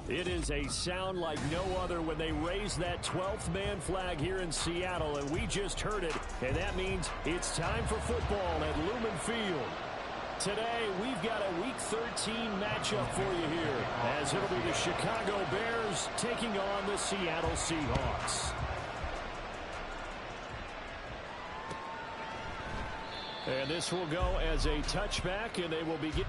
It is a sound like no other when they raise that 12th man flag here in Seattle, and we just heard it, and that means it's time for football at Lumen Field. Today, we've got a Week 13 matchup for you here, as it'll be the Chicago Bears taking on the Seattle Seahawks. And this will go as a touchback, and they will begin.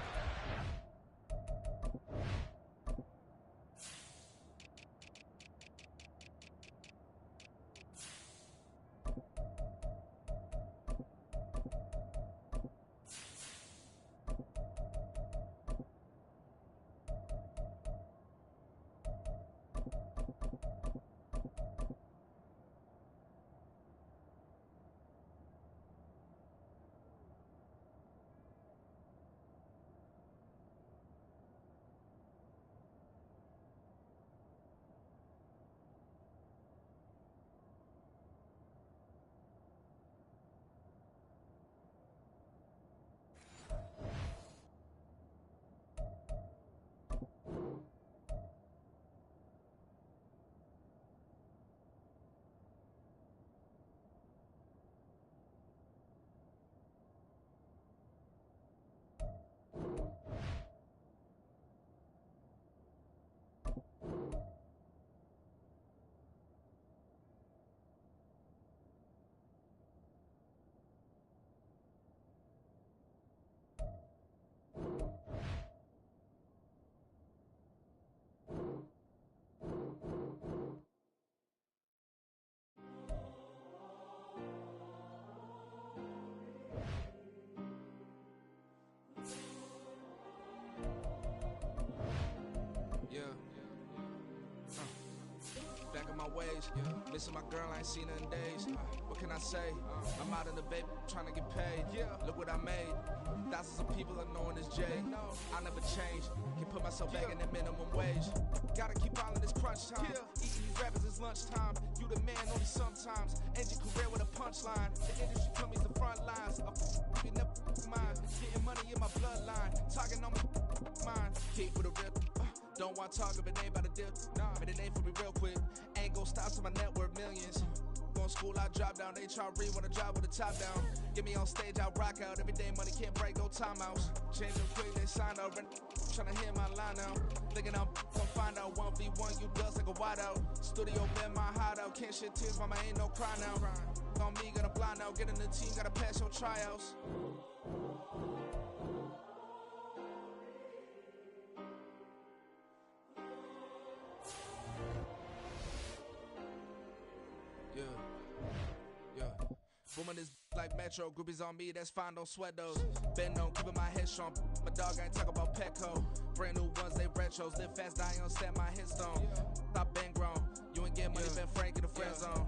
Back in my ways, missing my girl, I ain't seen her in days. What can I say? I'm out in the baby, trying to get paid. Look what I made. Thousands of people are knowing this J. I never change. Can put myself back in the minimum wage. Gotta keep all in this crunch time. Eating these rappers is lunchtime. You the man only sometimes. End your career with a punchline. The industry told me the front lines. You never mine. Getting money in my bloodline. Talking on me, mine. Keep with a real. Don't want to talk if it ain't about a deal. But it ain't for me real quick. Ain't gon' stop to my net worth millions. Going school, I drop down. They try to read when I drop with the top down. Get me on stage, I rock out. Every day money can't break, no timeouts. Change them quick, they sign up. Tryna hear my line now. Thinking I'm gonna find out 1v1, you dust like a wideout. Studio been my hideout. Can't shed tears, mama ain't no cry now. On me, gotta blind out. Get in the team, gotta pass your tryouts. Booming this like Metro, groupies on me, that's fine, don't sweat those. Been on, keeping my head strong. My dog ain't talk about Petco. Brand new ones, they retros. Live fast, die on set, my headstone. Stop been grown. You ain't get money, been frank in the friend zone.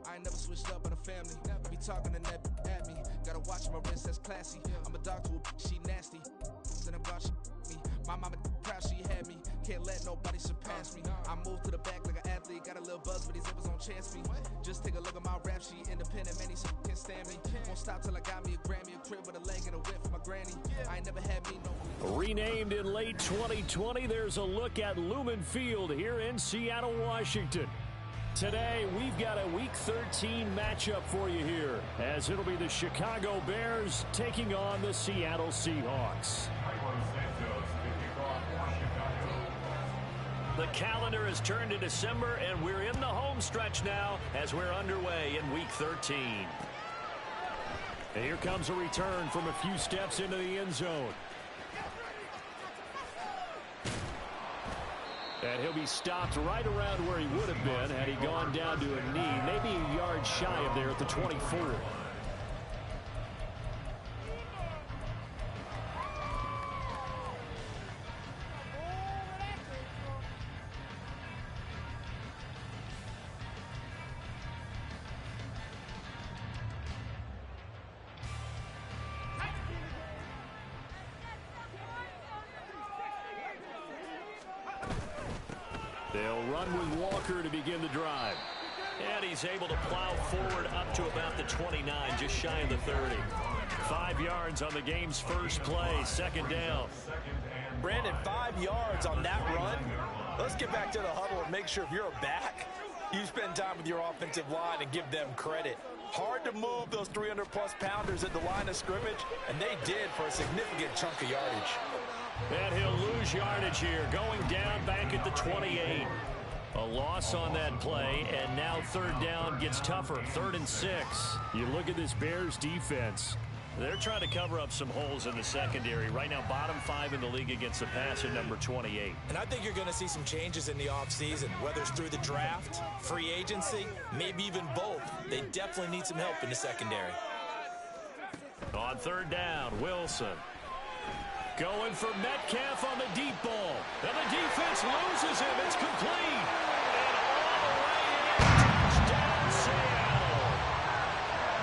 I ain't never switched up on the family. Be talking to that at me. Gotta watch my wrist, that's classy. I'm a dog to a she nasty. Then I'm gone, she me. My mama proud she had me. Can't let nobody surpass me. I moved to the back like an athlete. Got a little buzz, but these zippers on chance me. Just take a look at my rap sheet. Independent, man, he can't stand me. Won't stop till I got me a Grammy, a crib with a leg and a whip for my granny. I ain't never had me no. Renamed in late 2020, there's a look at Lumen Field here in Seattle, Washington. Today, we've got a Week 13 matchup for you here, as it'll be the Chicago Bears taking on the Seattle Seahawks. The calendar has turned to December, and we're in the home stretch now as we're underway in Week 13. And here comes a return from a few steps into the end zone. And he'll be stopped right around where he would have been had he gone down to a knee, maybe a yard shy of there at the 24. They'll run with Walker to begin the drive. And he's able to plow forward up to about the 29, just shy of the 30. 5 yards on the game's first play, second down. Brandon, 5 yards on that run. Let's get back to the huddle and make sure if you're a back, you spend time with your offensive line and give them credit. Hard to move those 300-plus pounders at the line of scrimmage, and they did for a significant chunk of yardage. And he'll lose yardage here, going down back at the 28. A loss on that play, and now third down gets tougher, 3rd and 6. You look at this Bears defense. They're trying to cover up some holes in the secondary. Right now, bottom 5 in the league against the pass at number 28. And I think you're going to see some changes in the offseason, whether it's through the draft, free agency, maybe even both. They definitely need some help in the secondary. On third down, Wilson. Going for Metcalf on the deep ball. And the defense loses him. It's complete. And all the way in. Touchdown, Seattle.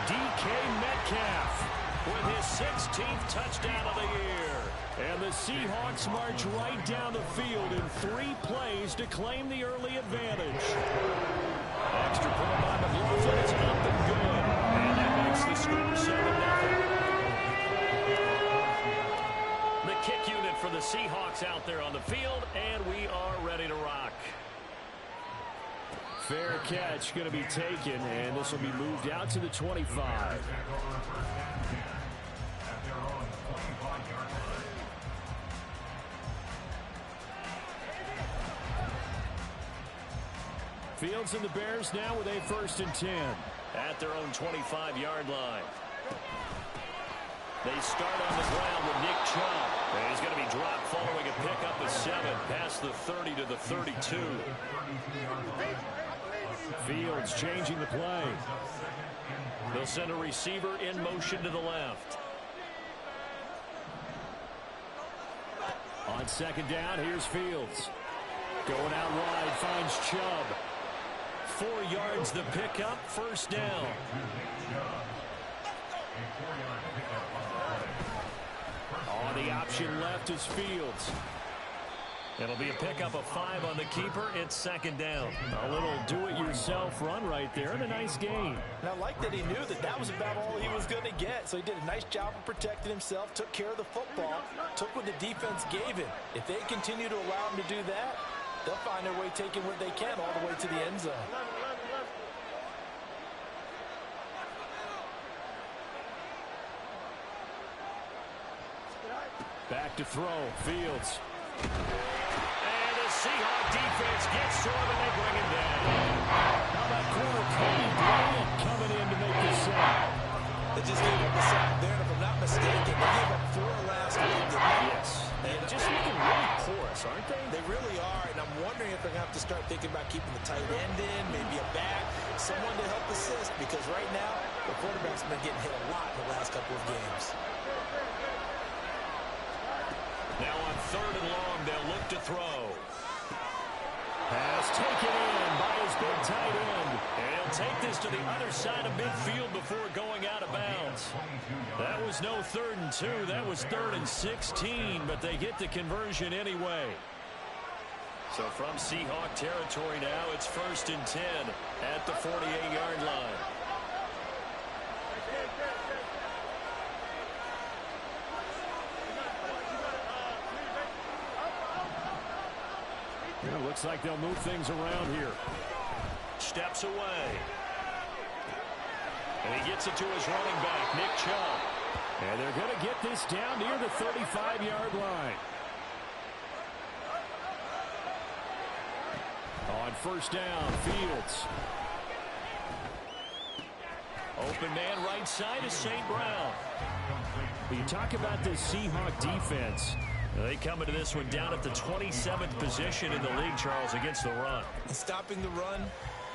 DK Metcalf with his 16th touchdown of the year. And the Seahawks march right down the field in 3 plays to claim the early advantage. Extra point by McLaughlin is up and good. And that makes the score 7-0. The kick unit for the Seahawks out there on the field, and we are ready to rock. Fair catch going to be taken, and this will be moved out to the 25. Fields and the Bears now with a 1st and 10 at their own 25-yard line. They start on the ground with Nick Chubb. And he's going to be dropped following a pickup of 7 past the 30 to the 32. Fields changing the play. They'll send a receiver in motion to the left. On 2nd down, here's Fields. Going out wide, finds Chubb. 4 yards the pickup, 1st down. On the option left is Fields. It'll be a pickup of 5 on the keeper. It's 2nd down. A little do-it-yourself run right there and a nice gain. And I like that he knew that that was about all he was going to get. So he did a nice job of protecting himself, took care of the football, took what the defense gave him. If they continue to allow him to do that, they'll find their way taking what they can all the way to the end zone. Back to throw, Fields. And the Seahawk defense gets to him and they bring him down. How about corner Cody Bryant coming in to make the sack? They just gave up a sack there, and if I'm not mistaken, they gave up 4 last week, didn't they? Yes. And just looking really porous, aren't they? They really are, and I'm wondering if they're going to have to start thinking about keeping the tight end in, maybe a back, someone to help assist, because right now, the quarterback's been getting hit a lot in the last couple of games. Now on 3rd and long, they'll look to throw. Pass taken in by his big tight end. And he'll take this to the other side of midfield before going out of bounds. That was no 3rd and 2. That was 3rd and 16, but they get the conversion anyway. So from Seahawk territory now, it's 1st and 10 at the 48-yard line. It looks like they'll move things around here. Steps away. And he gets it to his running back, Nick Chubb. And they're going to get this down near the 35-yard line. On 1st down, Fields. Open man right side is St. Brown. You talk about this Seahawk defense. They come into this one down at the 27th position in the league, Charles, against the run. And stopping the run,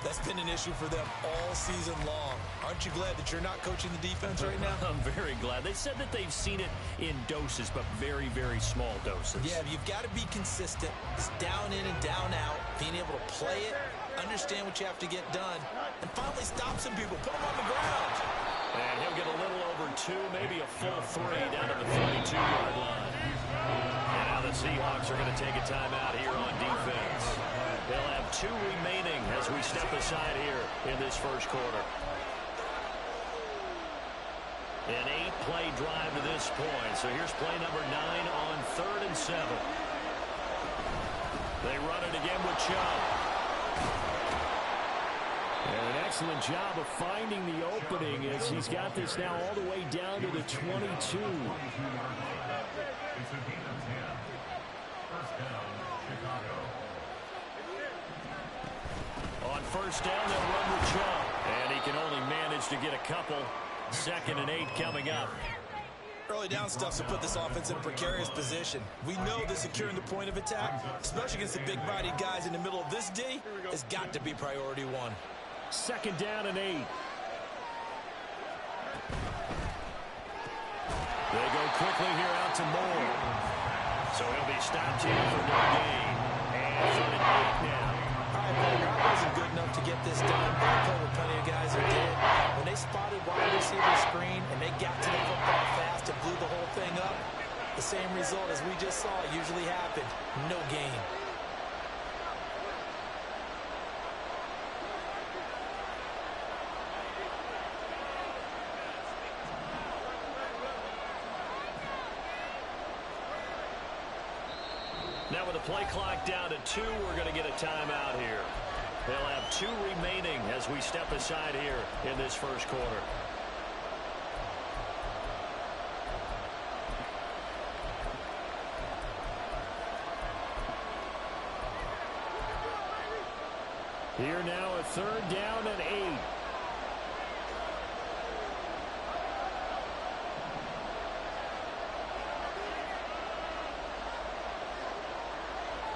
that's been an issue for them all season long. Aren't you glad that you're not coaching the defense right now? I'm very glad. They said that they've seen it in doses, but very, very small doses. Yeah, you've got to be consistent. It's down in and down out, being able to play it, understand what you have to get done, and finally stop some people, put them on the ground. And he'll get a little over 2, maybe a full 3 down to the 32-yard line. And now the Seahawks are going to take a timeout here on defense. They'll have 2 remaining as we step aside here in this first quarter. An 8-play drive to this point. So here's play number 9 on 3rd and 7. They run it again with Chubb. And an excellent job of finding the opening as he's got this now all the way down to the 22. On first down, they'll run with Chubb. And he can only manage to get a couple. 2nd and 8 coming up. Early down stuff to put this offense in a precarious position. We know that securing the point of attack, especially against the big-bodied guys in the middle of this D, has got to be priority 1. 2nd down and 8. They go quickly here out to Moore. So he'll be stopped here for no gain. And 3rd and 8 now. All right, Parker, I wasn't good enough to get this done. I played with plenty of guys who did. When they spotted wide receiver screen and they got to the football fast and blew the whole thing up, the same result as we just saw usually happened. No gain. Now with the play clock down to 2, we're going to get a timeout here. They'll have 2 remaining as we step aside here in this first quarter. Here now a 3rd down and 8.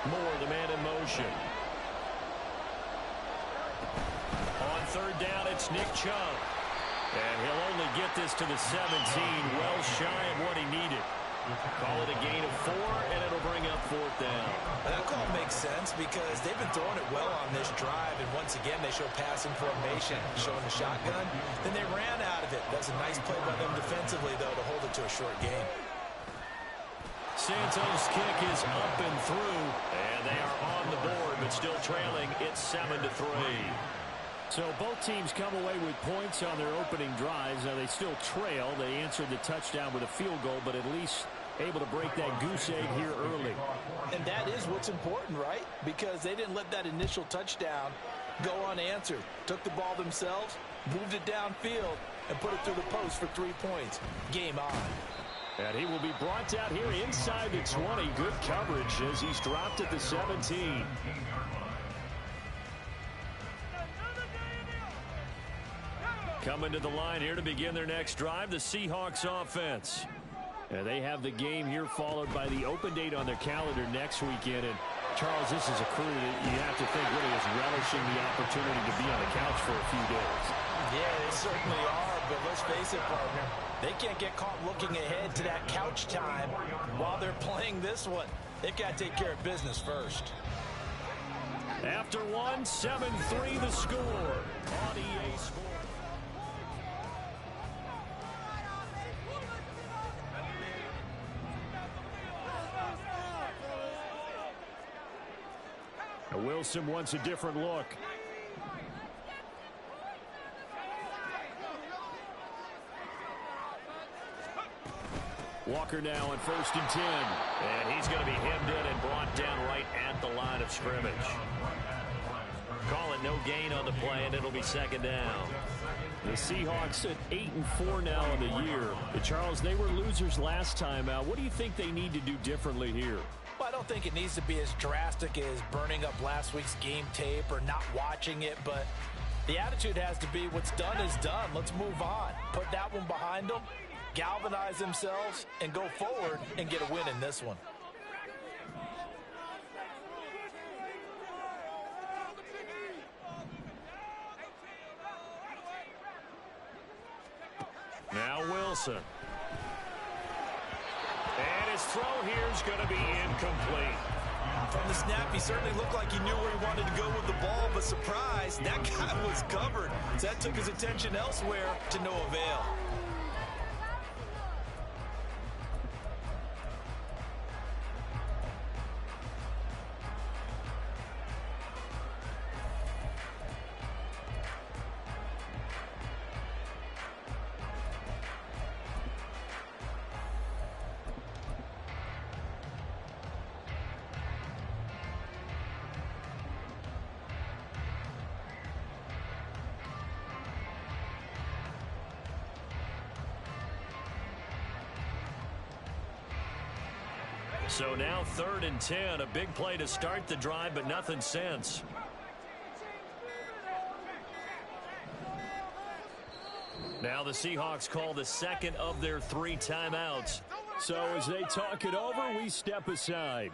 Moore, the man in motion. On 3rd down, it's Nick Chubb. And he'll only get this to the 17, well shy of what he needed. Call it a gain of 4, and it'll bring up 4th down. That call makes sense because they've been throwing it well on this drive, and once again they show passing formation, showing the shotgun. Then they ran out of it. That's a nice play by them defensively, though, to hold it to a short game. Santos' kick is up and through, and they are on the board, but still trailing. It's 7-3. So both teams come away with points on their opening drives. Now they still trail. They answered the touchdown with a field goal, but at least able to break that goose egg here early. And that is what's important, right? Because they didn't let that initial touchdown go unanswered. Took the ball themselves, moved it downfield, and put it through the post for 3 points. Game on. And he will be brought down here inside the 20. Good coverage as he's dropped at the 17. Coming to the line here to begin their next drive, the Seahawks offense. And they have the game here followed by the open date on their calendar next weekend. And Charles, this is a crew that you have to think really is relishing the opportunity to be on the couch for a few days. Yeah, they certainly are, but let's face it, partner. They can't get caught looking ahead to that couch time while they're playing this one. They've got to take care of business first. After 7-3 the score on EA Sports. Wilson wants a different look. Walker now on 1st and 10. And he's going to be hemmed in and brought down right at the line of scrimmage. Call it no gain on the play, and it'll be 2nd down. The Seahawks at 8-4 now in the year. Charles, they were losers last time out. What do you think they need to do differently here? Well, I don't think it needs to be as drastic as burning up last week's game tape or not watching it, but the attitude has to be what's done is done. Let's move on. Put that one behind them, galvanize themselves, and go forward and get a win in this one. Now Wilson. And his throw here is going to be incomplete. From the snap, he certainly looked like he knew where he wanted to go with the ball, but surprise, that guy was covered. So that took his attention elsewhere to no avail. So now 3rd and 10. A big play to start the drive, but nothing since. Now the Seahawks call the second of their 3 timeouts. So as they talk it over, we step aside.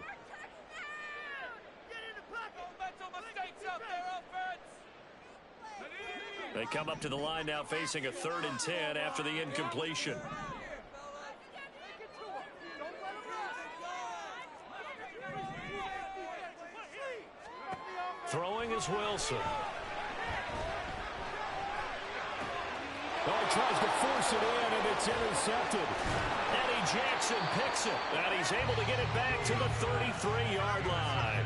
They come up to the line now facing a 3rd and 10 after the incompletion. Throwing is Wilson. Oh, he tries to force it in, and it's intercepted. Eddie Jackson picks it, and he's able to get it back to the 33-yard line.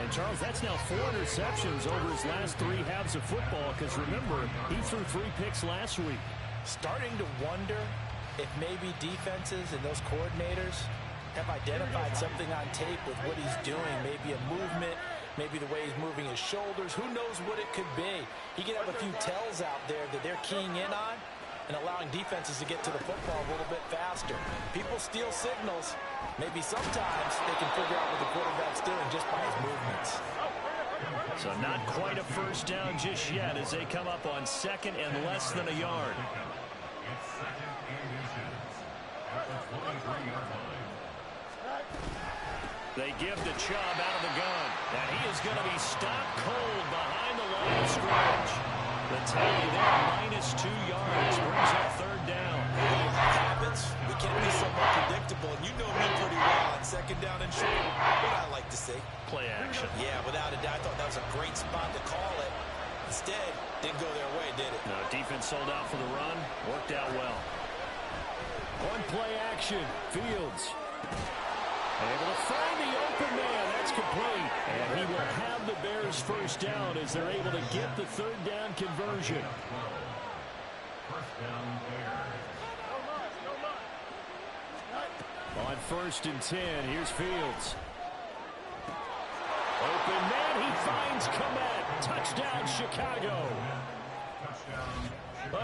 And, Charles, that's now 4 interceptions over his last 3 halves of football, because, remember, he threw 3 picks last week. Starting to wonder if maybe defenses and those coordinators have identified something on tape with what he's doing, maybe a movement, maybe the way he's moving his shoulders. Who knows what it could be? He could have a few tells out there that they're keying in on and allowing defenses to get to the football a little bit faster. People steal signals. Maybe sometimes they can figure out what the quarterback's doing just by his movements. So not quite a first down just yet as they come up on 2nd and less than a yard. They give to Chubb out of the gun, and he is going to be stopped cold behind the line of scrimmage. The tally there, -2 yards, brings up 3rd down. Habits, we can be somewhat predictable, and you know me pretty well on 2nd down and short. What I like to see. Play action. Yeah, without a doubt, I thought that was a great spot to call it. Instead, didn't go their way, did it? No, defense sold out for the run. Worked out well. One play action. Fields. Able to find the open man. That's complete. And he will have the Bears first down as they're able to get the 3rd down conversion. On 1st and 10, here's Fields. Open man, he finds Kmet. Touchdown, Chicago.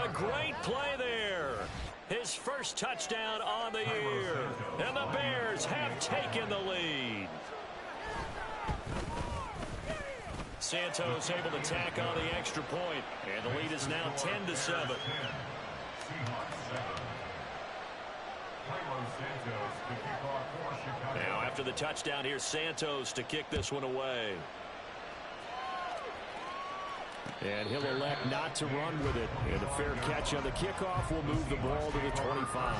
A great play there. His first touchdown on the year. And the Bears have taken the lead. Santos able to tack on the extra point. And the lead is now 10-7. Now after the touchdown, here's Santos to kick this one away. And he'll elect not to run with it. And a fair catch on the kickoff will move the ball to the 25.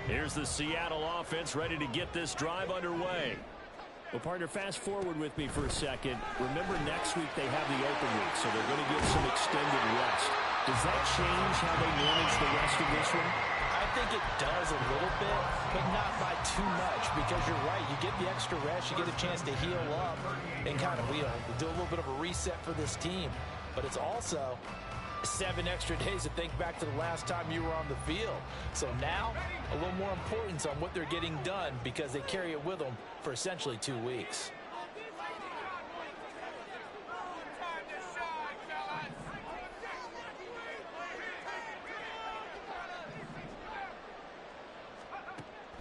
Here's the Seattle offense ready to get this drive underway. Well, partner, fast forward with me for a second. Remember, next week they have the open week, so they're going to get some extended rest. Does that change how they manage the rest of this one? I think it does a little bit, but not by too much, because you're right. You get the extra rest, you get a chance to heal up and kind of do a little bit of a reset for this team. But it's also 7 extra days to think back to the last time you were on the field. So now, a little more importance on what they're getting done because they carry it with them for essentially 2 weeks.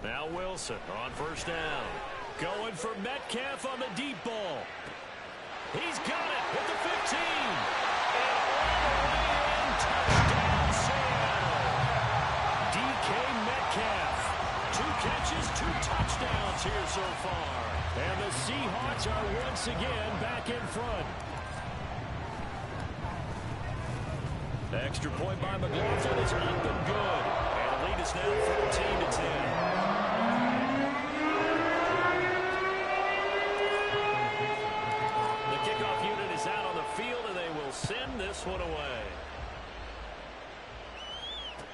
Now Wilson on 1st down. Going for Metcalf on the deep ball. He's got it at the 15. And all the way in, touchdown Seattle. DK Metcalf. 2 catches, 2 touchdowns here so far. And the Seahawks are once again back in front. The extra point by McLaughlin is up and good. And the lead is now 14-10. Kickoff unit is out on the field, and they will send this one away.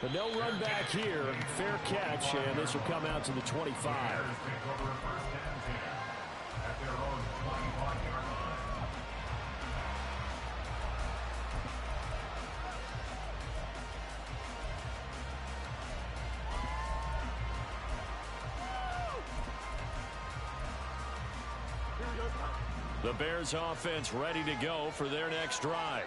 But no run back here. Fair catch, and this will come out to the 25. The Bears offense ready to go for their next drive.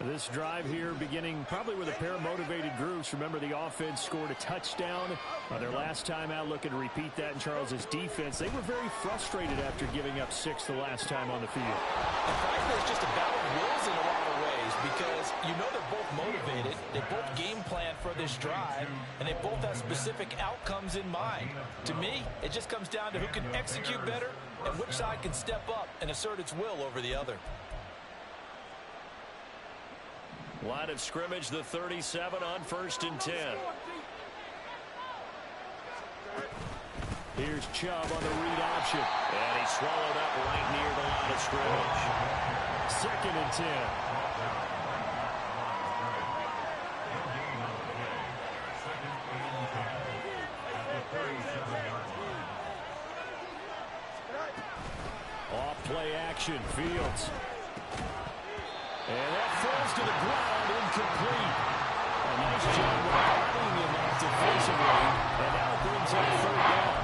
This drive here beginning probably with a pair of motivated groups. Remember, the offense scored a touchdown their last time out, looking to repeat that in Charles's defense. They were very frustrated after giving up 6 the last time on the field. And frankly, it's just a battle of wills in a lot of ways because you know they're both motivated. They both game plan for this drive, and they both have specific outcomes in mind. To me, it just comes down to who can execute better and which side can step up and assert its will over the other. Line of scrimmage, the 37 on 1st and 10. Here's Chubb on the read option. And he swallowed up right near the line of scrimmage. 2nd and 10. Off play action, Fields. And that falls to the ground, incomplete. A nice job running him out defensively. And now it brings up 3rd down.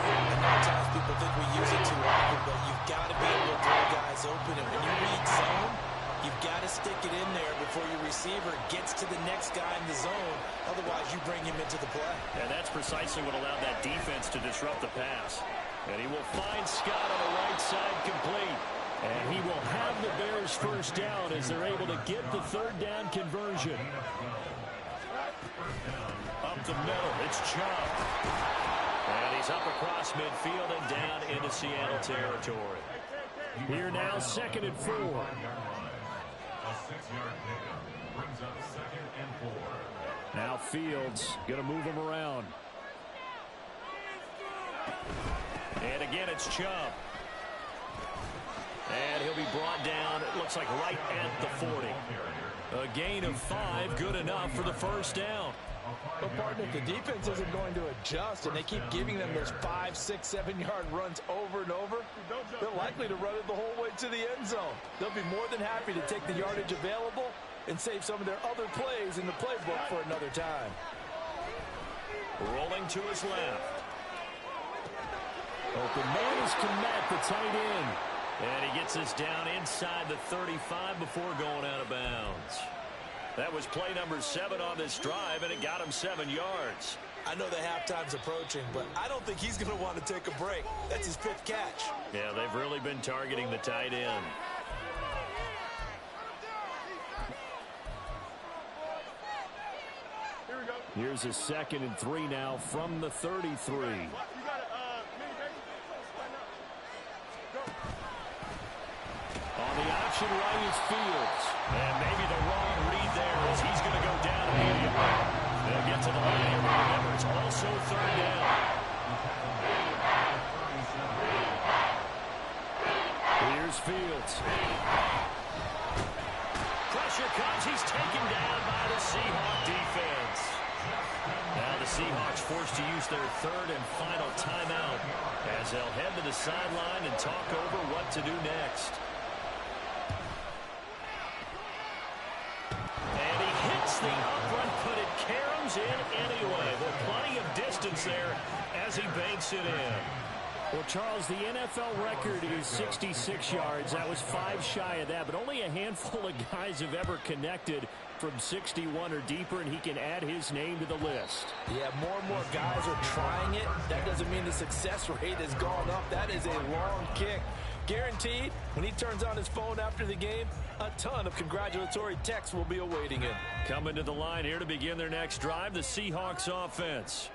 And many times people think we use it too often, but you've got to be able to throw guys open. And when you read zone, you've got to stick it in there before your receiver gets to the next guy in the zone. Otherwise, you bring him into the play. And that's precisely what allowed that defense to disrupt the pass. And he will find Scott on the right side complete. And he will have the Bears 1st down as they're able to get the 3rd down conversion. Up the middle, it's Chubb. And he's up across midfield and down into Seattle territory. Here now, 2nd and 4. A 6-yard pickup brings up 2nd and 4. Now Fields going to move him around. And again, it's Chubb. And he'll be brought down, it looks like right at the 40. A gain of 5, good enough for the 1st down. But, partner, if the defense isn't going to adjust and they keep giving them those 5, 6, 7-yard runs over and over, they're likely to run it the whole way to the end zone. They'll be more than happy to take the yardage available and save some of their other plays in the playbook for another time. Rolling to his left. Open man is Kmet, the tight end. And he gets us down inside the 35 before going out of bounds. That was play number 7 on this drive, and it got him 7 yards. I know the halftime's approaching, but I don't think he's going to want to take a break. That's his 5th catch. Yeah, they've really been targeting the tight end. Here's a 2nd and 3 now from the 33. On the option right is Fields. And maybe the wrong read there as he's going to go down immediately. They'll get to the line here. Remember, it's also 3rd down. Here's Fields. Pressure comes. He's taken down by the Seahawk defense. Now the Seahawks forced to use their 3rd and final timeout as they'll head to the sideline and talk over what to do next. And he hits the upright, but it caroms in anyway. Well, plenty of distance there as he banks it in. Well, Charles, the NFL record is 66 yards. That was 5 shy of that, but only a handful of guys have ever connected from 61 or deeper, and he can add his name to the list. Yeah, more and more guys are trying it. That doesn't mean the success rate has gone up. That is a long kick. Guaranteed, when he turns on his phone after the game, a ton of congratulatory texts will be awaiting him. Coming to the line here to begin their next drive, the Seahawks offense.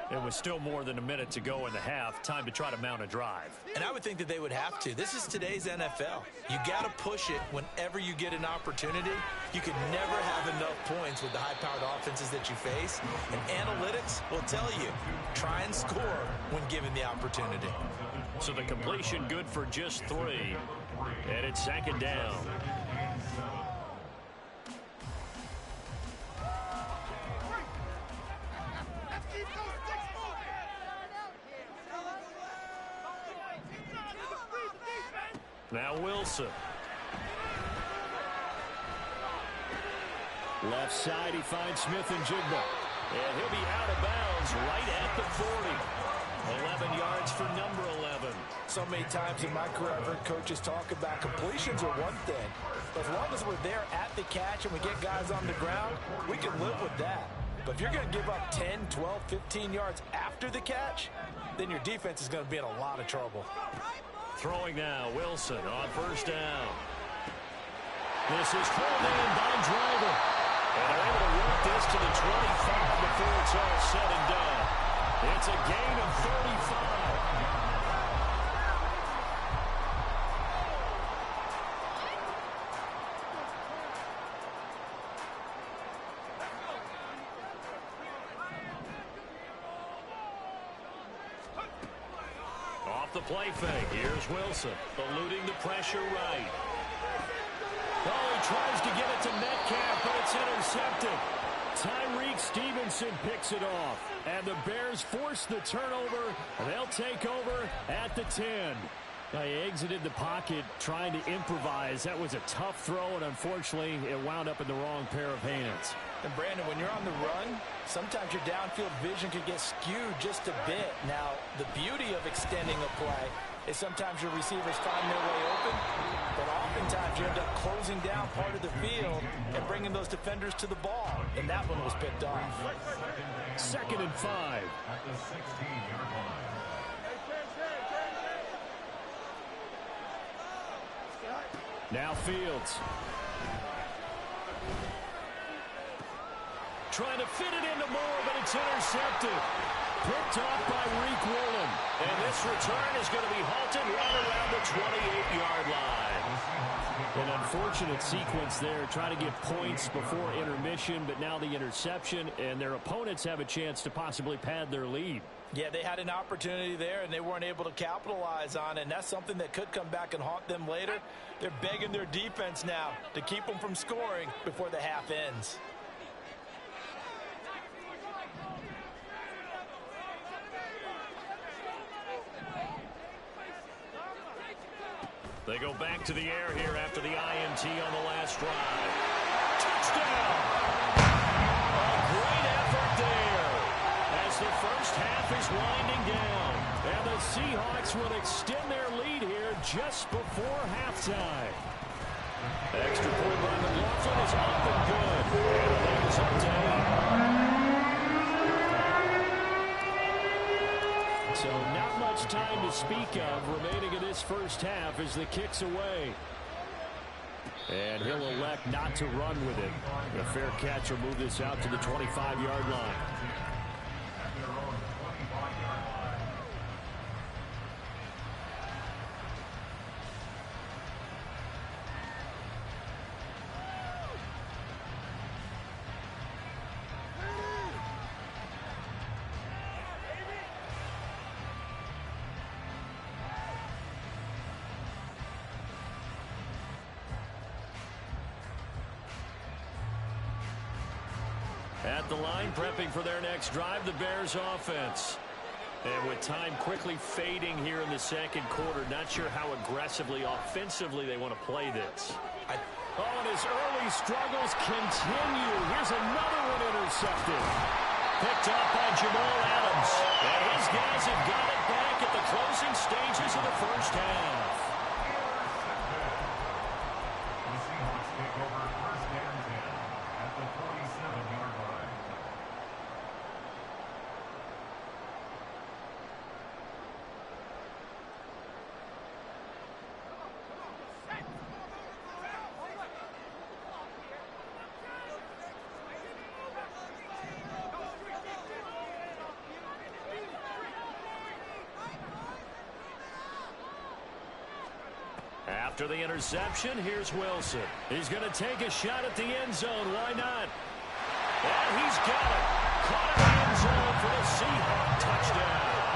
It was still more than a minute to go in the half. Time to try to mount a drive. And I would think that they would have to. This is today's NFL. You got to push it whenever you get an opportunity. You can never have enough points with the high-powered offenses that you face. And analytics will tell you, try and score when given the opportunity. So the completion good for just 3. And it's 2nd down. Now Wilson. Left side, he finds Smith and Jigba. And he'll be out of bounds right at the 40. 11 yards for number 11. So many times in my career, I've heard coaches talk about completions are one thing. But as long as we're there at the catch and we get guys on the ground, we can live with that. But if you're going to give up 10, 12, 15 yards after the catch, then your defense is going to be in a lot of trouble. Throwing now, Wilson on first down. This is pulled in by Driver. And they're able to work this to the 25 before it's all said and done. It's a gain of 35. Off the play fake, here's Wilson, eluding the pressure right. Oh, he tries to get it to Metcalf, but it's intercepted. Tyreek Stevenson picks it off, and the Bears force the turnover. They'll take over at the 10. Now, he exited the pocket trying to improvise. That was a tough throw, and unfortunately, it wound up in the wrong pair of hands. And, Brandon, when you're on the run, sometimes your downfield vision can get skewed just a bit. Now, the beauty of extending a play is sometimes your receivers find their way open, but oftentimes you end up closing down part of the field and bringing those defenders to the ball, and that one was picked off. 2nd and 5. At the 16-yard line. Now Fields. Trying to fit it into Moore, but it's intercepted. Picked off by Reek Woolen. And this return is going to be halted right around the 28-yard line. An unfortunate sequence there, trying to get points before intermission, but now the interception, and their opponents have a chance to possibly pad their lead. Yeah, they had an opportunity there, and they weren't able to capitalize on it, and that's something that could come back and haunt them later. They're begging their defense now to keep them from scoring before the half ends. They go back to the air here after the INT on the last drive. Touchdown! A great effort there as the first half is winding down. And the Seahawks will extend their lead here just before halftime. Extra point by McLaughlin is up and good. And the lead is up to 8. So not much time to speak of remaining in this first half as the kick's away. And he'll elect not to run with it. A fair catch will move this out to the 25-yard line. At the line, prepping for their next drive, the Bears offense. And with time quickly fading here in the second quarter, not sure how aggressively, offensively they want to play this. Oh, and his early struggles continue. Here's another one intercepted. Picked off by Jamal Adams. And his guys have got it back at the closing stages of the first half. The Seahawks take over 1st and 10 at the 47-yard line. After the interception, here's Wilson. He's going to take a shot at the end zone. Why not? And he's got it. Caught in the end zone for the Seahawks touchdown.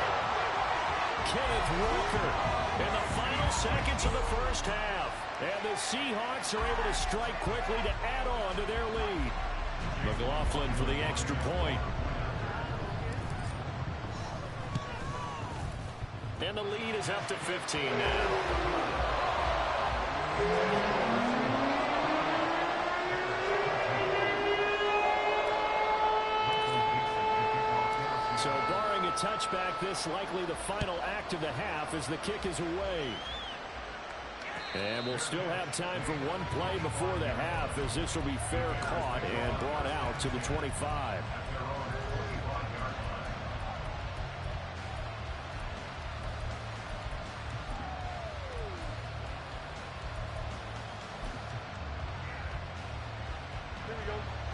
Kenneth Walker in the final seconds of the first half. And the Seahawks are able to strike quickly to add on to their lead. McLaughlin for the extra point. And the lead is up to 15 now. So barring a touchback, this likely the final act of the half as the kick is away. And we'll still have time for one play before the half as this will be fair caught and brought out to the 25.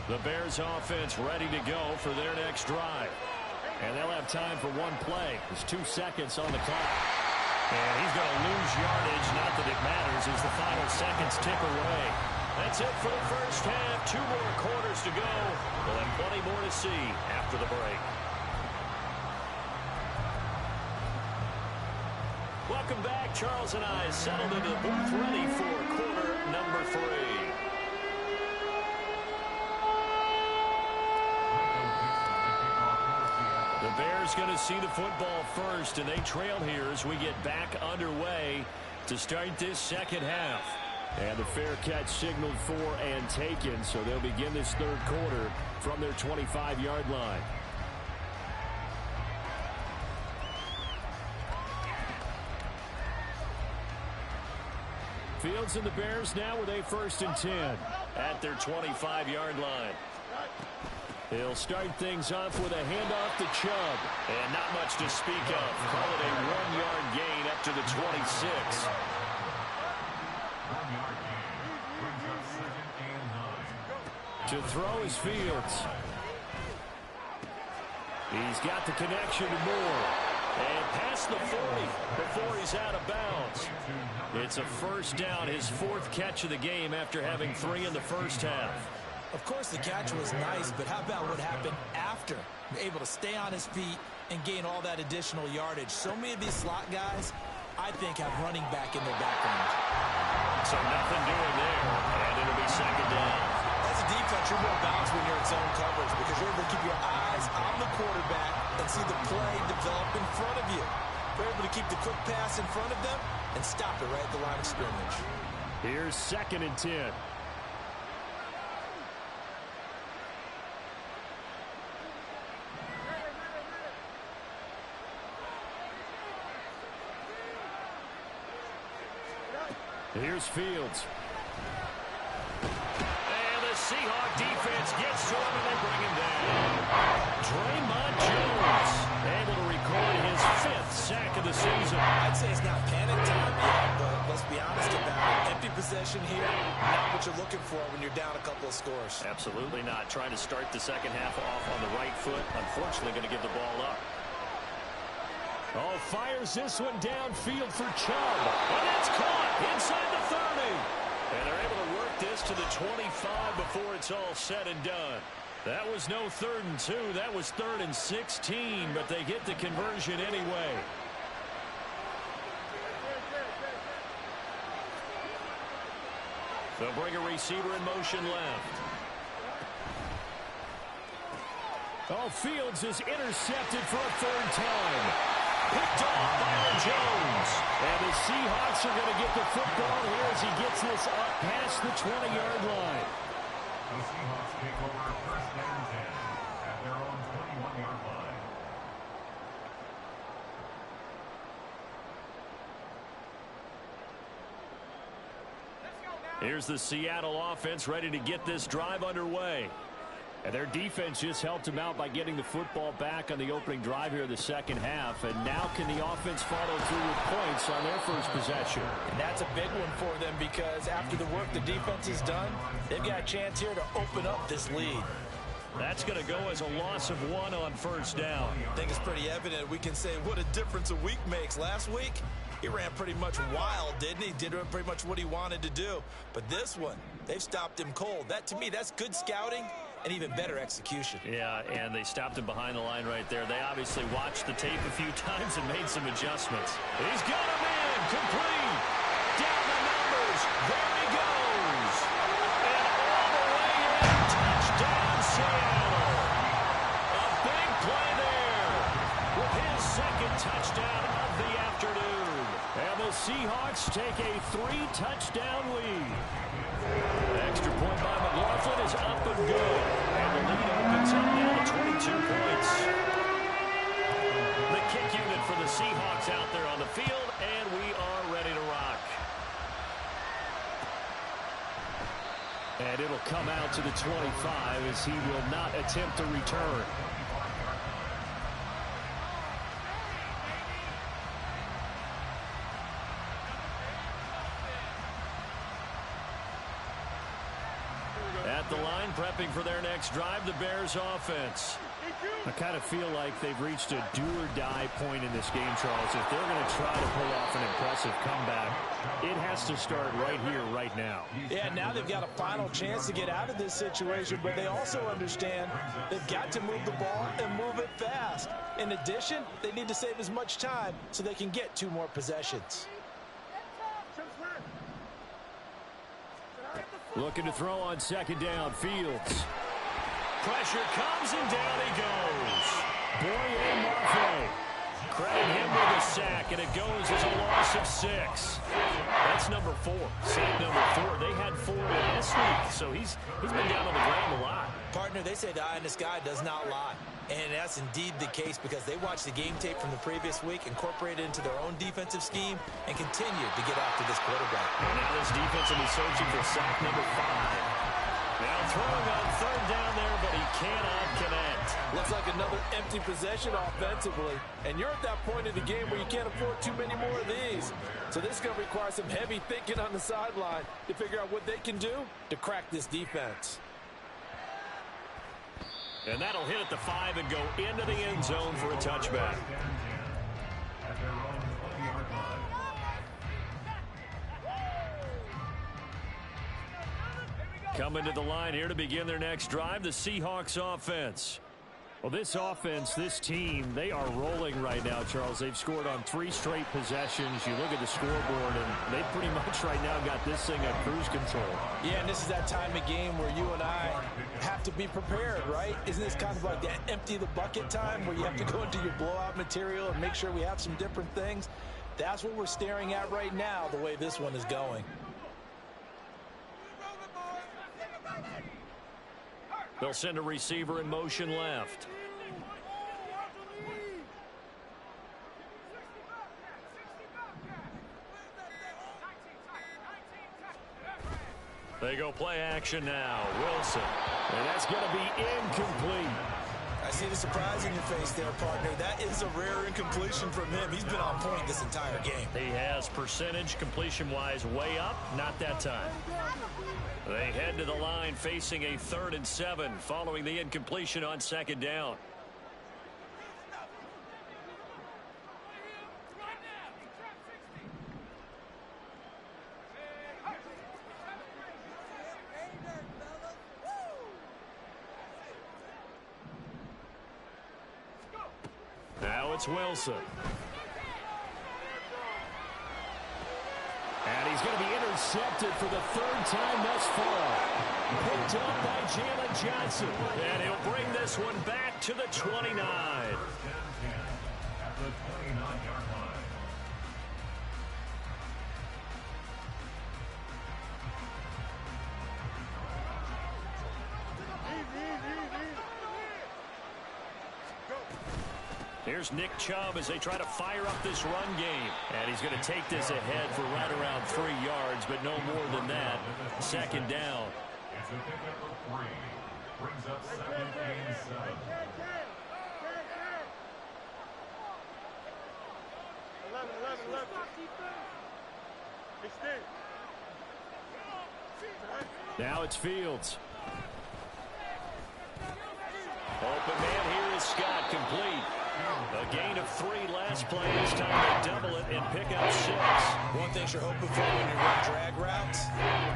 The Bears offense ready to go for their next drive. And they'll have time for one play. There's 2 seconds on the clock. And he's going to lose yardage. Not that it matters as the final seconds tick away. That's it for the first half. 2 more quarters to go. We'll have plenty more to see after the break. Welcome back. Charles and I settled into the booth ready for quarter number 3. The Bears going to see the football first, and they trail here as we get back underway to start this second half. And the fair catch signaled for and taken, so they'll begin this third quarter from their 25-yard line. Fields and the Bears now with a 1st and 10 at their 25-yard line. He'll start things off with a handoff to Chubb. And not much to speak of. Call it a 1-yard gain up to the 26. 1-yard gain. Brings up 2nd and 9. To throw is Fields. He's got the connection to Moore. And past the 40 before he's out of bounds. It's a 1st down, his 4th catch of the game after having 3 in the first half. Of course, the catch was nice, but how about what happened after? Able to stay on his feet and gain all that additional yardage. So many of these slot guys, I think, have running back in their background. So nothing doing there, and it'll be 2nd down. As a defense, you're more balanced when you're in zone coverage because you're able to keep your eyes on the quarterback and see the play develop in front of you. You're able to keep the quick pass in front of them and stop it right at the line of scrimmage. Here's 2nd and 10. Here's Fields. And the Seahawk defense gets to him and they bring him down. Draymond Jones able to record his 5th sack of the season. I'd say it's not panic time yet, but let's be honest about it. Empty possession here, not what you're looking for when you're down a couple of scores. Absolutely not. Trying to start the second half off on the right foot. Unfortunately going to give the ball up. Oh, fires this one downfield for Chubb. And it's caught inside the 30. And they're able to work this to the 25 before it's all said and done. That was no 3rd and 2. That was 3rd and 16, but they get the conversion anyway. They'll bring a receiver in motion left. Oh, Fields is intercepted for a 3rd time. Picked off by Jones. And the Seahawks are going to get the football here as he gets this up past the 20-yard line. The Seahawks take over 1st and 10 at their own 21-yard line. Here's the Seattle offense ready to get this drive underway. And their defense just helped them out by getting the football back on the opening drive here in the second half. And now can the offense follow through with points on their first possession? And that's a big one for them because after the work the defense has done, they've got a chance here to open up this lead. That's going to go as a loss of 1 on 1st down. I think it's pretty evident. We can say what a difference a week makes. Last week, he ran pretty much wild, didn't he? Did pretty much what he wanted to do. But this one, they've stopped him cold. That, to me, that's good scouting and even better execution. Yeah, and they stopped him behind the line right there. They obviously watched the tape a few times and made some adjustments. He's got him in, complete. Down the numbers. There he goes. And all the way in. Touchdown, Seattle. A big play there with his 2nd touchdown of the afternoon. And the Seahawks take a 3-touchdown lead. Extra point by McLaughlin is up and good. And the lead opens up now to 22 points. the 25 as he will not attempt to return. At the line, prepping for their next drive, the Bears offense. I kind of feel like they've reached a do-or-die point in this game, Charles. If they're going to try to pull off an impressive comeback, it has to start right here, right now. Yeah, now they've got a final chance to get out of this situation, but they also understand they've got to move the ball and move it fast. In addition, they need to save as much time so they can get 2 more possessions. Looking to throw on second down. Fields. Pressure comes and down he goes. Boye Mafe. Credit him with a sack, and it goes as a loss of 6. That's number 4. Sack number 4. They had 4 last week, so he's been down on the ground a lot. Partner, they say the eye in the sky does not lie. And that's indeed the case because they watched the game tape from the previous week, incorporated it into their own defensive scheme, and continued to get after this quarterback. And now this defense will be searching for sack number 5. Now throwing on third down there, but he cannot connect. Looks like another empty possession offensively. And you're at that point in the game where you can't afford too many more of these. So this is going to require some heavy thinking on the sideline to figure out what they can do to crack this defense. And that'll hit at the 5 and go into the end zone for a touchback. At their own 20-yard line. Coming to the line here to begin their next drive, the Seahawks offense. Well, this offense, this team, they are rolling right now, Charles. They've scored on 3 straight possessions. You look at the scoreboard, and they pretty much right now got this thing at cruise control. Yeah, and this is that time of game where you and I have to be prepared, right? Isn't this kind of like that empty the bucket time where you have to go into your blowout material and make sure we have some different things? That's what we're staring at right now, the way this one is going. They'll send a receiver in motion left. They go play action now. Wilson. And that's going to be incomplete. I see the surprise in your face there, partner. That is a rare incompletion from him. He's been on point this entire game. He has percentage completion-wise way up. Not that time. They head to the line facing a 3rd and 7 following the incompletion on second down. Now it's Wilson. And he's going to be intercepted for the 3rd time thus far. Picked up by Jalen Johnson. And he'll bring this one back to the 29. At the 29-yard line. Here's Nick Chubb as they try to fire up this run game. And he's going to take this ahead for right around 3 yards, but no more than that. Second down. It's a pickup of 3. Brings up 2nd and 7. Now it's Fields. Open man here is Scott, complete. A gain of 3 last play. It's time to double it and pick up 6. One thing you're hoping for when you run drag routes,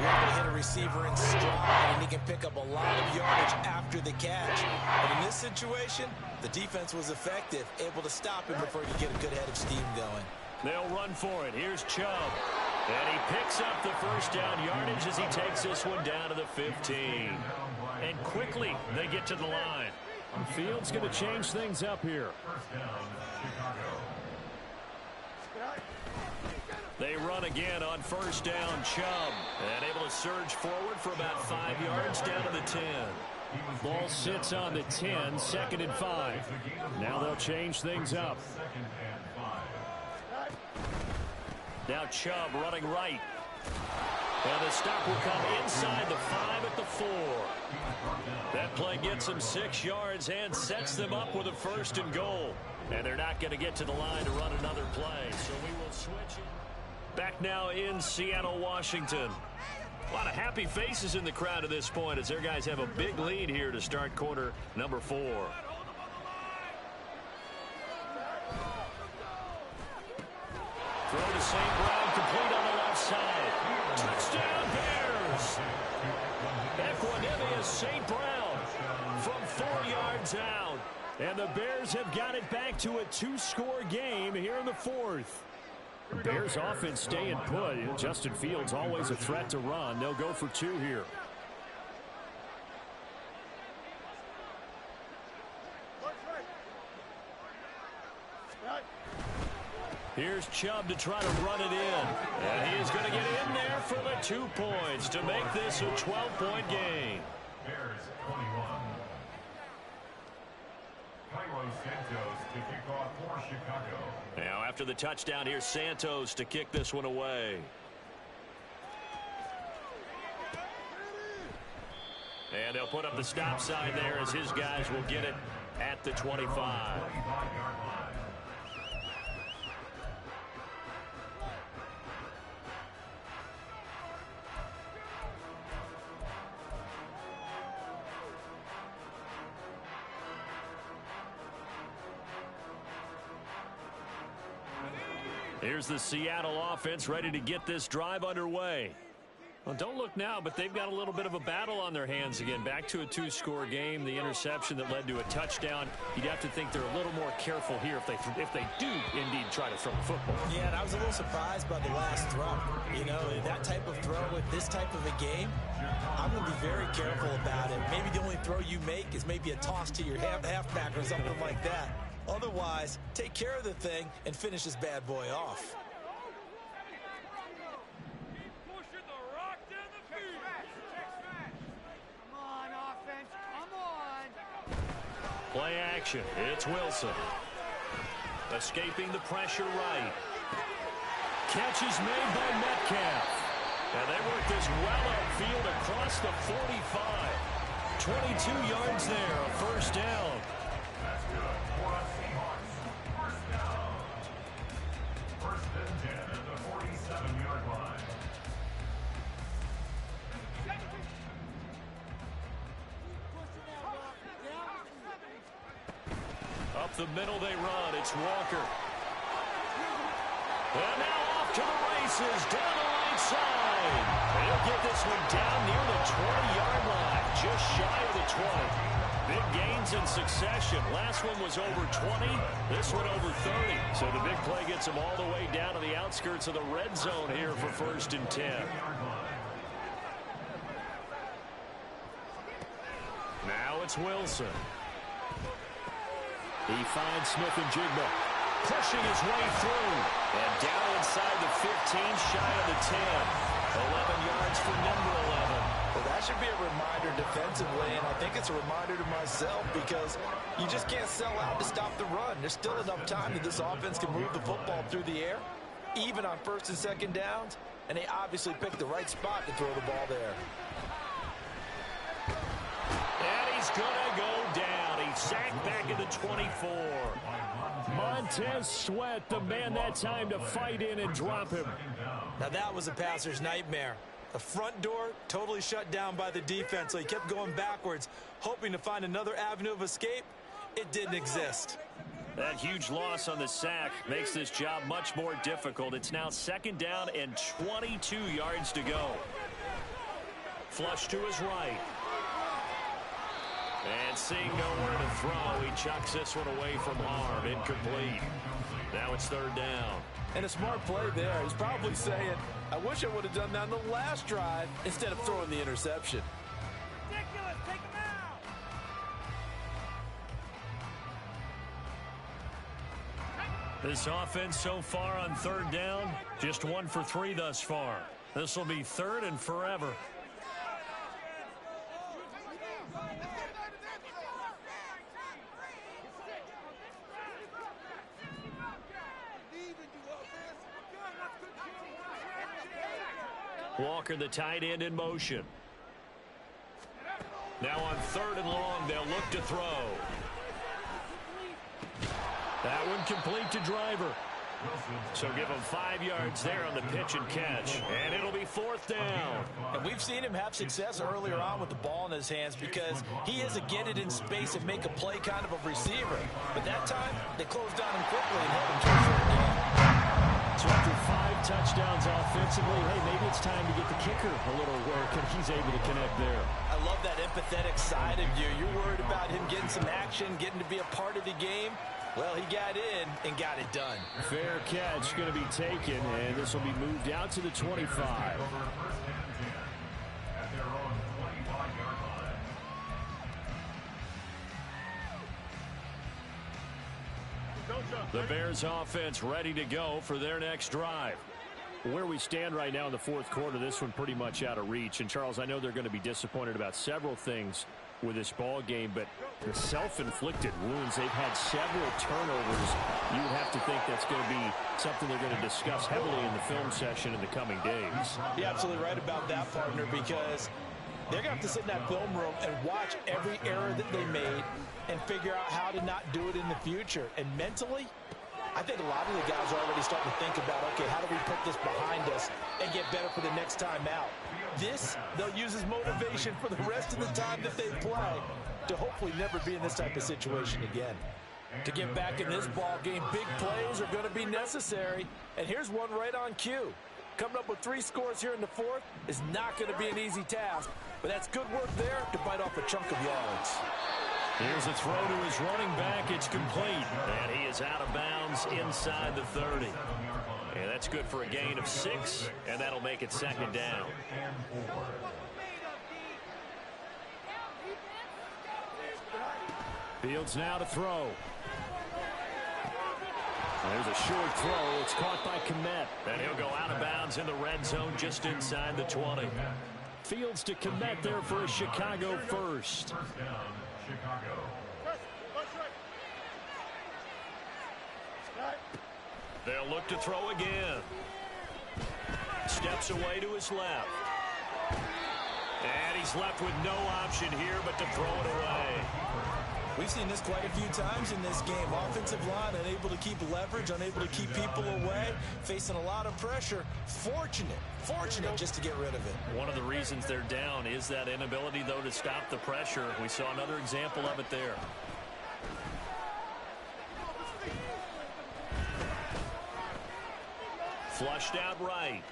you're able to hit a receiver in stride, and he can pick up a lot of yardage after the catch. But in this situation, the defense was effective, able to stop him before he could get a good head of steam going. They'll run for it. Here's Chubb. And he picks up the first down yardage as he takes this one down to the 15. And quickly, they get to the line. Fields going to change things up here. First down, Chicago. They run again on first down. Chubb. And able to surge forward for about 5 yards down to the 10. Ball sits on the 10, 2nd and 5. Now they'll change things up. 2nd and 5. Now Chubb running right. And the stop will come inside the 5 at the 4. That play gets them 6 yards and sets them up with a 1st and goal. And they're not going to get to the line to run another play. So we will switch it. Back now in Seattle, Washington. A lot of happy faces in the crowd at this point as their guys have a big lead here to start quarter number 4. Throw to St. Brown, complete on the left side. Touchdown, Bears! Equanimeous St. Brown from 4 yards out. And the Bears have got it back to a 2-score game here in the 4th. Bears offense staying put. Justin Fields always a threat to run. They'll go for 2 here. Here's Chubb to try to run it in. And he is going to get in there for the 2 points to make this a 12-point game. Bears 21. Cairo Santos to kick off for Chicago. Now after the touchdown, here's Santos to kick this one away. And they'll put up the stop sign there as his guys will get it at the 25. Here's the Seattle offense ready to get this drive underway. Well, don't look now, but they've got a little bit of a battle on their hands again. Back to a 2-score game. The interception that led to a touchdown. You'd have to think they're a little more careful here if they do indeed try to throw the football. Yeah, and I was a little surprised by the last throw. You know, that type of throw with this type of a game, I'm going to be very careful about it. Maybe the only throw you make is maybe a toss to your halfback or something like that. Otherwise, take care of the thing and finish this bad boy off. Play action. It's Wilson. Escaping the pressure right. Catch is made by Metcalf. And they work this well upfield across the 45. 22 yards there, a 1st down. That's good for us Seahawks. 1st down. 1st and 10 at the 47-yard line. Up the middle they run. It's Walker. And now off to the races down the right side. They'll get this one down near the 20-yard line, just shy of the 20. Big gains in succession. Last one was over 20. This one over 30. So the big play gets them all the way down to the outskirts of the red zone here for 1st and 10. Now it's Wilson. He finds Smith-Njigba, pushing his way through. And down inside the 15, shy of the 10. 11 yards for number 11. Well, that should be a reminder defensively, and I think it's a reminder to myself because you just can't sell out to stop the run. There's still enough time that this offense can move the football through the air, even on 1st and 2nd downs, and they obviously picked the right spot to throw the ball there. And he's going to go down. He's sacked back at the 24. Montez Sweat, the man that time to fight in and drop him. Now that was a passer's nightmare. The front door totally shut down by the defense, so he kept going backwards, hoping to find another avenue of escape. It didn't exist. That huge loss on the sack makes this job much more difficult. It's now 2nd down and 22 yards to go. Flush to his right. And seeing nowhere to throw, he chucks this one away from harm. Incomplete. Now it's 3rd down. And a smart play there. He's probably saying, I wish I would have done that on the last drive instead of throwing the interception. Ridiculous. Take him out. This offense so far on 3rd down, just 1 for 3 thus far. This will be 3rd and forever. Walker, the tight end, in motion. Now on 3rd and long, they'll look to throw. That one complete to Driver. So give him 5 yards there on the pitch and catch. And it'll be 4th down. And we've seen him have success earlier on with the ball in his hands because he is a get it in space and make a play kind of a receiver. But that time, they closed down him quickly and held him to a short game. So after 5 touchdowns offensively, hey, maybe it's time to get the kicker a little work, and he's able to connect there. I love that empathetic side of you. You're worried about him getting some action, getting to be a part of the game. Well, he got in and got it done. Fair catch going to be taken, and this will be moved out to the 25. The Bears offense ready to go for their next drive. Where we stand right now in the 4th quarter, this one pretty much out of reach. And, Charles, I know they're going to be disappointed about several things with this ball game, but the self-inflicted wounds, they've had several turnovers. You would have to think that's going to be something they're going to discuss heavily in the film session in the coming days. You're absolutely right about that, partner, because they're going to have to sit in that film room and watch every error that they made and figure out how to not do it in the future. And mentally, I think a lot of the guys are already starting to think about, okay, how do we put this behind us and get better for the next time out? This, they'll use as motivation for the rest of the time that they play to hopefully never be in this type of situation again. To get back in this ball game, big plays are going to be necessary. And here's one right on cue. Coming up with 3 scores here in the 4th is not going to be an easy task, but that's good work there to bite off a chunk of yards. Here's a throw to his running back. It's complete. And he is out of bounds inside the 30. And that's good for a gain of 6, and that'll make it 2nd down. Fields now to throw. There's a short throw. It's caught by Kmet. And he'll go out of bounds in the red zone just inside the 20. Fields to Kmet there for a Chicago first. They'll look to throw again. Steps away to his left. And he's left with no option here but to throw it away. We've seen this quite a few times in this game. Offensive line unable to keep leverage, unable to keep people away, facing a lot of pressure. Fortunate just to get rid of it. One of the reasons they're down is that inability, though, to stop the pressure. We saw another example of it there. Flushed out right.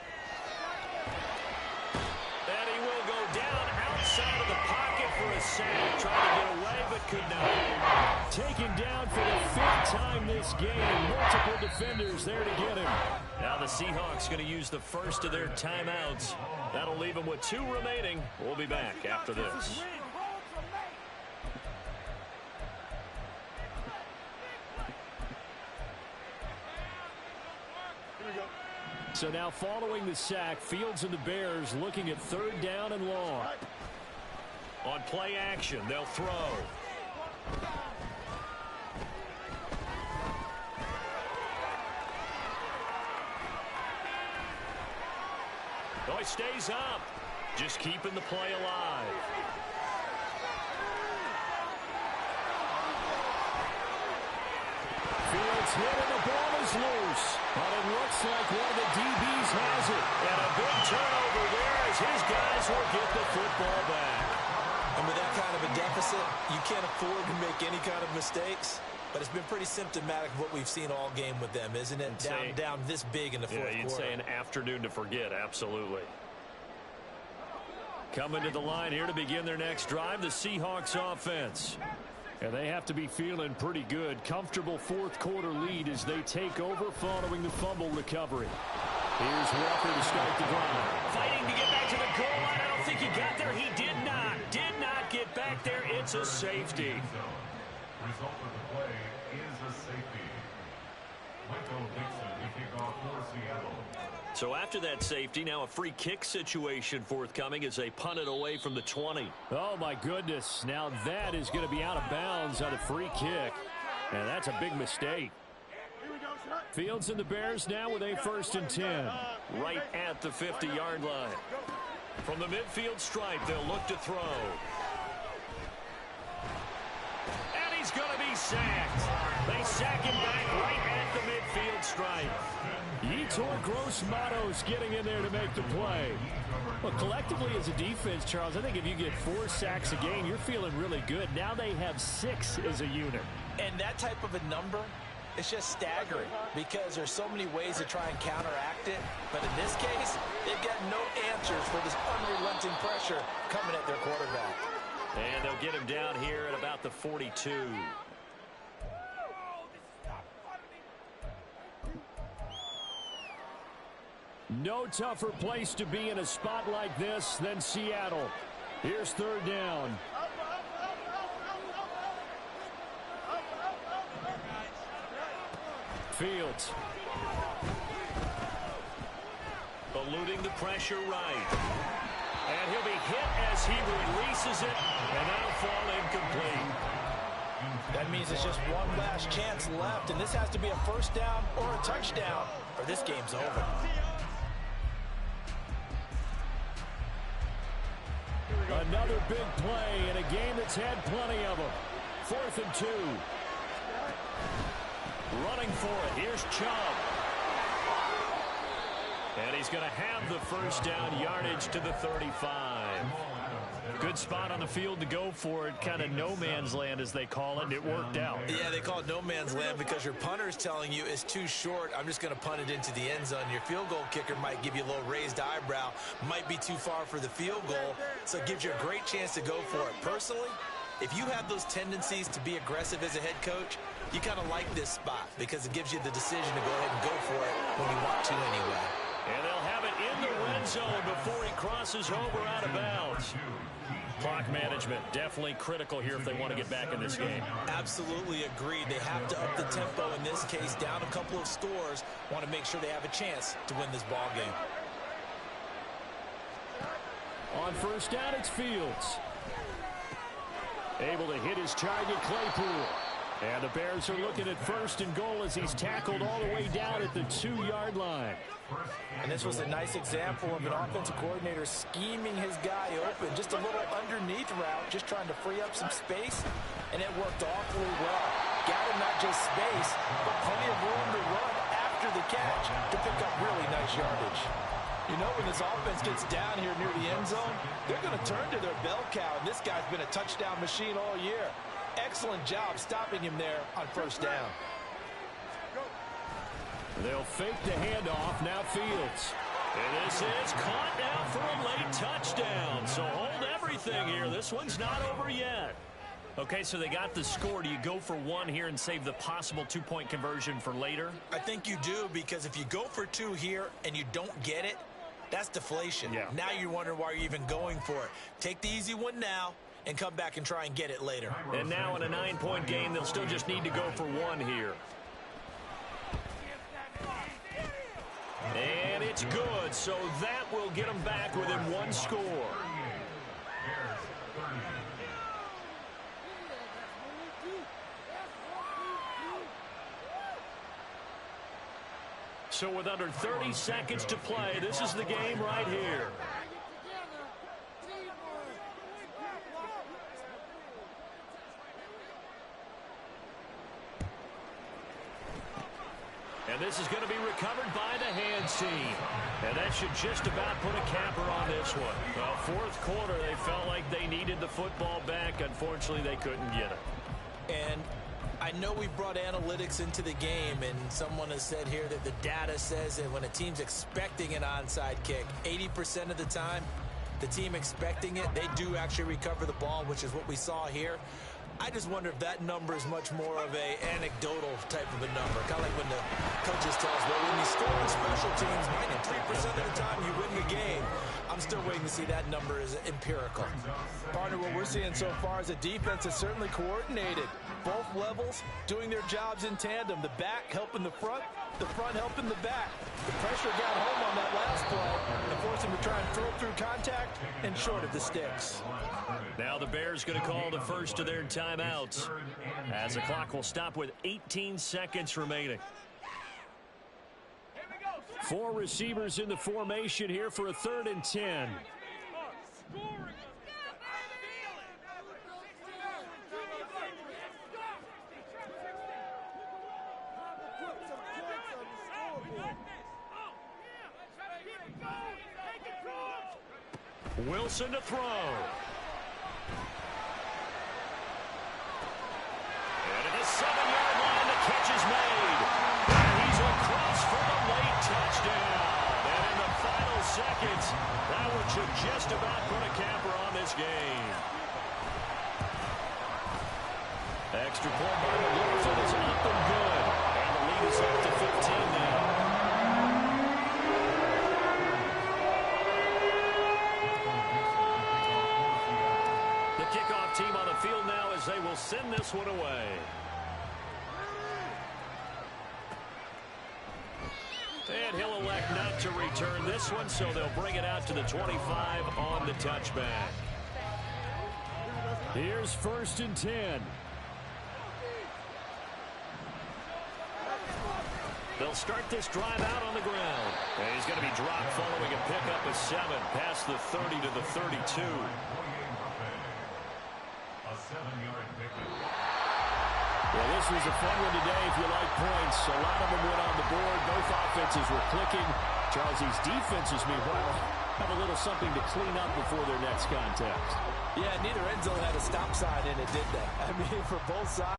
And he will go down outside of the pocket for a sack. Trying to get away, but could not. Taken down for the 5th time this game. Multiple defenders there to get him. Now the Seahawks going to use the first of their timeouts. That'll leave them with 2 remaining. We'll be back after this. So now following the sack, Fields and the Bears looking at 3rd down and long. On play action, they'll throw. Oh, he stays up. Just keeping the play alive. Fields hit and the ball is loose. But it looks like one of the DBs has it. And a big turnover there as his guys will get the football back. And with that kind of a deficit, you can't afford to make any kind of mistakes. But it's been pretty symptomatic of what we've seen all game with them, isn't it? Down this big in the 4th quarter. Yeah, you'd say an afternoon to forget, absolutely. Coming to the line here to begin their next drive, the Seahawks offense. And they have to be feeling pretty good. Comfortable 4th quarter lead as they take over following the fumble recovery. Here's Walker to start the drive. Fighting to get back to the goal line. I don't think he got there. He did not. Did not get back there. It's a safety. Result of the play is a safety. Michael Dixon to kick off for Seattle. So after that safety, now a free kick situation forthcoming as they punt it away from the 20. Oh, my goodness. Now that is going to be out of bounds on a free kick. And that's a big mistake. Here we go, Fields and the Bears now with a 1st and 10. Right at the 50-yard line. From the midfield stripe, they'll look to throw. And he's going to be sacked. They sack him back right at the midfield stripe. Yetur Gross-Matos getting in there to make the play. Well, collectively as a defense, Charles, I think if you get 4 sacks a game, you're feeling really good. Now they have 6 as a unit. And that type of a number, it's just staggering because there's so many ways to try and counteract it. But in this case, they've got no answers for this unrelenting pressure coming at their quarterback. And they'll get him down here at about the 42. No tougher place to be in a spot like this than Seattle. Here's 3rd down. Fields. Eluding the pressure right. And he'll be hit as he releases it, and that'll fall incomplete. That means it's just one last chance left, and this has to be a 1st down or a touchdown, or this game's over. Another big play in a game that's had plenty of them. 4th and 2. Running for it. Here's Chubb. And he's going to have the 1st down, yardage to the 35. Good spot on the field to go for it. Kind of no man's land, as they call it. It worked out. Yeah, they call it no man's land because your punter is telling you it's too short. I'm just going to punt it into the end zone. Your field goal kicker might give you a little raised eyebrow. Might be too far for the field goal. So it gives you a great chance to go for it. Personally, if you have those tendencies to be aggressive as a head coach, you kind of like this spot because it gives you the decision to go ahead and go for it when you want to anyway. And they'll have it in the red zone before he crosses over out of bounds. Clock management definitely critical here if they want to get back in this game. Absolutely agreed. They have to up the tempo in this case, down a couple of scores. Want to make sure they have a chance to win this ball game. On 1st down, it's Fields. Able to hit his target, Claypool. And the Bears are looking at 1st and goal as he's tackled all the way down at the 2-yard line. And this was a nice example of an offensive coordinator scheming his guy open. Just a little underneath route, just trying to free up some space, and it worked awfully well. Got him not just space, but plenty of room to run after the catch to pick up really nice yardage. You know, when this offense gets down here near the end zone, they're going to turn to their bell cow, and this guy's been a touchdown machine all year. Excellent job stopping him there on 1st down. They'll fake the handoff. Now Fields. And this is caught now for a late touchdown. So hold everything here. This one's not over yet. Okay, so they got the score. Do you go for 1 here and save the possible 2-point conversion for later? I think you do, because if you go for 2 here and you don't get it, that's deflation. Yeah. Now you're wondering why you're even going for it. Take the easy one now and come back and try and get it later. And now in a 9-point game, they'll still just need to go for 1 here. And it's good, so that will get them back within 1 score. So with under 30 seconds to play, this is the game right here. And this is going to be recovered by the hands team. And that should just about put a capper on this one. Well, 4th quarter, they felt like they needed the football back. Unfortunately, they couldn't get it. And I know we brought analytics into the game, and someone has said here that the data says that when a team's expecting an onside kick, 80% of the time, the team expecting it, they do actually recover the ball, which is what we saw here. I just wonder if that number is much more of a anecdotal type of a number. Kind of like when the coaches tell us, well, when you score on special teams, 93% of the time you win the game. I'm still waiting to see that number is empirical. Partner, what we're seeing so far is a defense that's certainly coordinated. Both levels doing their jobs in tandem. The back helping the front helping the back. The pressure got home on that last play and forced him to try and throw through contact and short of the sticks. Now the Bears going to call the first of their timeouts as the clock will stop with 18 seconds remaining. Four receivers in the formation here for a 3rd and 10. Wilson to throw. And at the 7-yard line, the catch is made. And he's across for a late touchdown. And in the final seconds, that one should just about put a capper on this game. Extra point by the Wilson is up and good. And the lead is up to 15 now. Kickoff team on the field now as they will send this one away. And he'll elect not to return this one, so they'll bring it out to the 25 on the touchback. Here's 1st and 10. They'll start this drive out on the ground. And he's going to be dropped following a pickup of 7 past the 30 to the 32. Well, this was a fun one today if you like points. A lot of them went on the board. Both offenses were clicking. Charles, these defenses, meanwhile, have a little something to clean up before their next contest. Yeah, neither end zone had a stop sign in it, did they? I mean, for both sides.